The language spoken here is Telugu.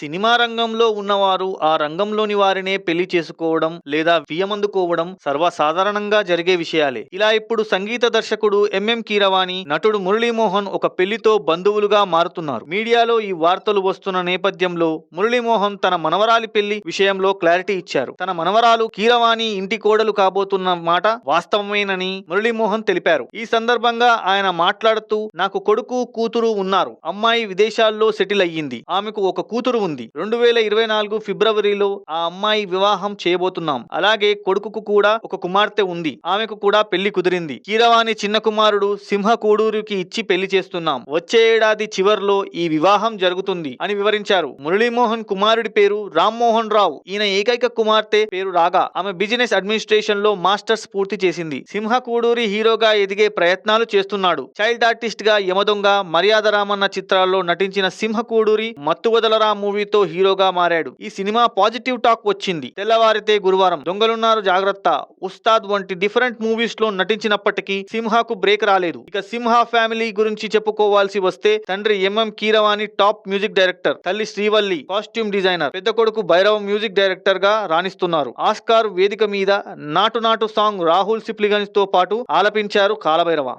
సినిమా రంగంలో ఉన్నవారు ఆ రంగంలోని వారినే పెళ్లి చేసుకోవడం లేదా వియ్యమందుకోవడం సర్వసాధారణంగా జరిగే విషయాలే. ఇలా ఇప్పుడు సంగీత దర్శకుడు కీరవాణి, నటుడు మురళీమోహన్ ఒక పెళ్లితో బంధువులుగా మారుతున్నారు. మీడియాలో ఈ వార్తలు వస్తున్న నేపథ్యంలో మురళీమోహన్ తన మనవరాలి పెళ్లి విషయంలో క్లారిటీ ఇచ్చారు. తన మనవరాలు కీరవాణి ఇంటి కోడలు కాబోతున్న మాట వాస్తవమేనని మురళీమోహన్ తెలిపారు. ఈ సందర్భంగా ఆయన మాట్లాడుతూ, నాకు కొడుకు కూతురు ఉన్నారు. అమ్మాయి విదేశాల్లో సెటిల్ అయ్యింది. ఆమెకు ఒక కూతురు ఉంది. 2024 ఫిబ్రవరిలో ఆ అమ్మాయి వివాహం చేయబోతున్నాం. అలాగే కొడుకుకు కూడా ఒక కుమార్తె ఉంది. ఆమెకు కూడా పెళ్లి కుదిరింది. కీరవాణి చిన్న కుమారుడు సింహ కోడూరుకి ఇచ్చి పెళ్లి చేస్తున్నాం. వచ్చే ఏడాది చివర్లో ఈ వివాహం జరుగుతుంది అని వివరించారు. మురళీమోహన్ కుమారుడి పేరు రామ్మోహన్ రావు. ఈయన ఏకైక కుమార్తె పేరు రాగా. ఆమె బిజినెస్ అడ్మినిస్ట్రేషన్ లో మాస్టర్స్ పూర్తి చేసింది. సింహ కోడూరి హీరోగా ఎదిగే ప్రయత్నాలు చేస్తున్నాడు. చైల్డ్ ఆర్టిస్ట్ గా యమదొంగ, మర్యాద రామన్న చిత్రాల్లో నటించిన సింహ కోడూరి మత్తువదలరా మూవీతో హీరోగా మారాడు. ఈ సినిమా పాజిటివ్ టాక్ వచ్చింది. తెల్లవారితే గురువారం, దొంగలున్నారు జాగ్రత్త, ఉస్తాద్ వంటి డిఫరెంట్ మూవీస్ లో నటించినప్పటికీ సింహకు బ్రేక్ రాలేదు. ఇక సింహ ఫ్యామిలీ గురించి చెప్పుకోవాల్సి వస్తే తండ్రి కీరవాణి టాప్ మ్యూజిక్ డైరెక్టర్, తల్లి శ్రీవల్లి కాస్ట్యూమ్ డిజైనర్, పెద్ద కొడుకు భైరవ మ్యూజిక్ డైరెక్టర్ గా రాణిస్తున్నారు. ఆస్కార్ వేదిక మీద నాటు నాటు సాంగ్ రాహుల్ సిప్లిగంజ్ తో పాటు ఆలపించారు కాలభైరవ.